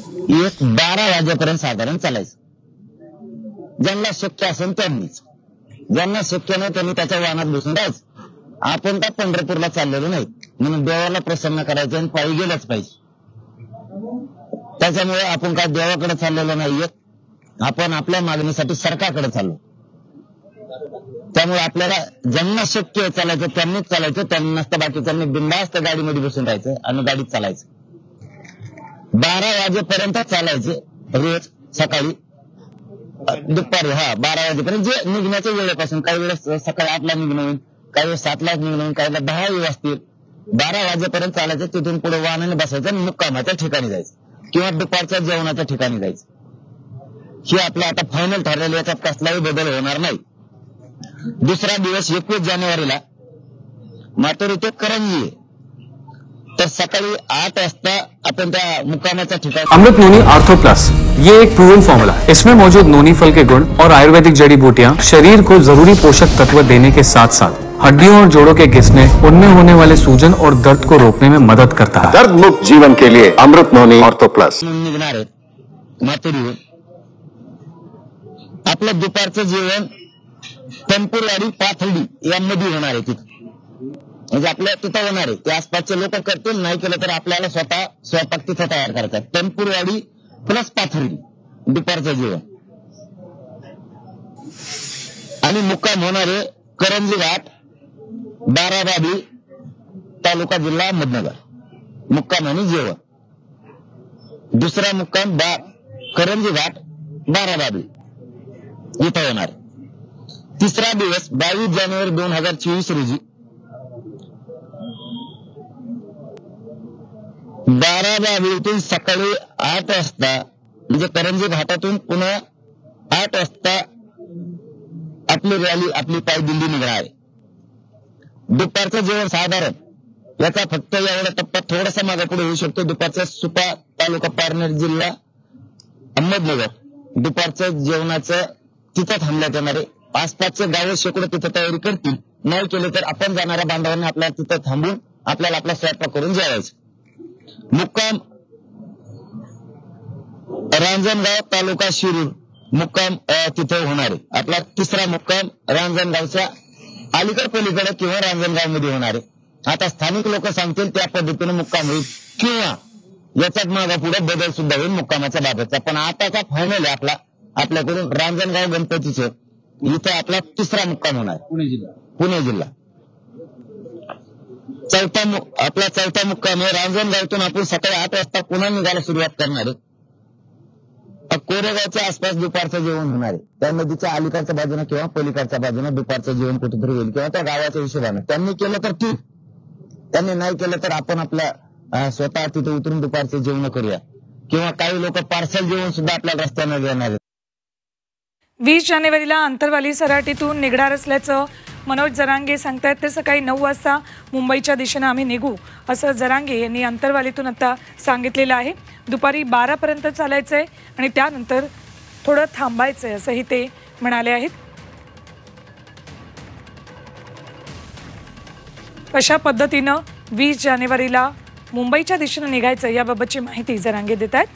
एक 12 वाजेपर्यंत साधारण चालायचं. ज्यांना शक्य असेल त्यांनीच, ज्यांना शक्य नाही त्यांनी त्याच्या वाहनात बसून राहायचं. आपण का पंढरपूरला चाललेलो नाही, म्हणून देवाला प्रसन्न करायचं आणि पायी गेलंच पाहिजे. त्याच्यामुळे आपण काय देवाकडे चाललेलो नाहीये, आपण आपल्या मागणीसाठी सरकारकडे चाललो. त्यामुळे आपल्याला ज्यांना शक्य आहे चालायचं त्यांनीच चालायचं, त्यांना नसतं बाकीच्यांनी बिनधास्त गाडीमध्ये बसून राहायचं आणि गाडीत चालायचं. 12 वाजेपर्यंत चालायचे रोज सकाळी, दुपारी 12 वाजेपर्यंत, जे निघण्याच्या वेळेपासून. काही वेळेस सकाळी 8ला निघणं होईल, काही वेळेस 7ला निघणं होईल, काही 10 वाजतील. 12 वाजेपर्यंत चालायचं. तिथून पुढे वाहनाने बसायचं आणि मुक्कामाच्या ठिकाणी जायचं किंवा दुपारच्या जेवणाच्या ठिकाणी जायचं. हे आपलं आता फायनल ठरलेलं, याच्यात कसलाही बदल होणार नाही. दुसरा दिवस 21 जानेवारीला मातोरी ते करंजी आहे. तर सकाळी 8 वाजता अपन त्या मुक्कामाच्या ठिकाणी. अमृत नोनी आर्थो प्लस, ये एक प्रूवन फॉर्मूला है। इसमें मौजूद नोनी फल के गुण और आयुर्वेदिक जड़ी बूटियां शरीर को जरूरी पोषक तत्व देने के साथ साथ हड्डियों और जोड़ों के घिसने, उनमें होने वाले सूजन और दर्द को रोकने में मदद करता है। दर्द मुक्त जीवन के लिए अमृत नोनी आर्थो प्लस निघणार आहे मातोरीवर. आपलं दुपारचं जेवण टेम्पोररी पाथर्डी यामध्ये होणार आहे. तिथं म्हणजे आपल्या तिथं होणार आहे. ते आसपासचे लोक करतील, नाही केलं तर आपल्याला स्वतः स्वयंपाक तिथं तयार करायचा. टेम्पोरवाडी प्लस पाथर्डी दुपारचं जेवण. आणि मुक्काम होणारे करंजी घाट, बाराबादी, तालुका जिल्हा अहमदनगर. मुक्काम आणि जेवण. दुसरा मुक्काम करंजी घाट, बाराबादी इथं होणार. तिसरा दिवस 22 जानेवारी 2024 रोजी 12 सकाळी 8 वाजता, म्हणजे करंजी घाटातून पुन्हा 8 वाजता आपली रॅली, आपली पायदिंडी निघणार आहे. दुपारचं जेवण साधारण याचा फक्त एवढा टप्पा थोडासा मागे पुढे होऊ शकतो. दुपारचा सुपा, तालुका पारनेर, जिल्हा अहमदनगर. दुपारचं जेवणाचं तिथं थांबण्यात येणार आहे. आसपासचे गाव शेकडो तिथं तयारी करतील. नाही केले तर आपण जाणाऱ्या बांधवांना आपल्याला तिथं थांबून आपल्याला आपला स्वयंपाक करून जेवायचं. मुक्काम रांजणगाव, तालुका शिरूर. मुक्काम तिथे होणार आहे. आपला तिसरा मुक्काम रांजणगावच्या अलीकड पलीकडे किंवा रांजणगाव मध्ये होणार आहे. आता स्थानिक लोक सांगतील त्या पद्धतीने मुक्काम होईल किंवा याच्यात मागा पुढे बदल सुद्धा होईल मुक्कामाच्या बाबतचा. पण आताचा फायनल आहे आपल्याकडून रांजणगाव गणपतीचं. इथं आपला तिसरा मुक्काम होणार, पुणे जिल्हा. चौथा मुक्काम आहे रांजणगावतून आपण सकाळी 8 वाजता पुन्हा निघायला सुरुवात करणार आहे. कोरेगावच्या आसपास दुपारचं जेवण होणार आहे. त्या नदीच्या अलीकडच्या बाजूने किंवा पलीकडच्या बाजूने दुपारचं जेवण कुठेतरी होईल किंवा त्या गावाच्या हिशोबाने. त्यांनी केलं तर ठीक, त्यांनी नाही केलं तर आपण आपल्या स्वतः तिथे उतरून दुपारचे जेवण करूया. किंवा काही लोक पार्सल जेवण सुद्धा आपल्या रस्त्याने घेणार आहेत. 20 जानेवारीला अंतरवाली सराटीतून निघणार असल्याचं मनोज जरांगे सांगतायत. ते सकाळी 9 वाजता मुंबईच्या दिशेने आम्ही निघू असं जरांगे यांनी अंतरवालीतून आता सांगितलेलं आहे. दुपारी 12 पर्यंत चालायचंय आणि त्यानंतर थोडं थांबायचंय असंही ते म्हणाले आहेत. अशा पद्धतीनं 20 जानेवारीला मुंबईच्या दिशेने निघायचं याबाबतची माहिती जरांगे देत आहेत.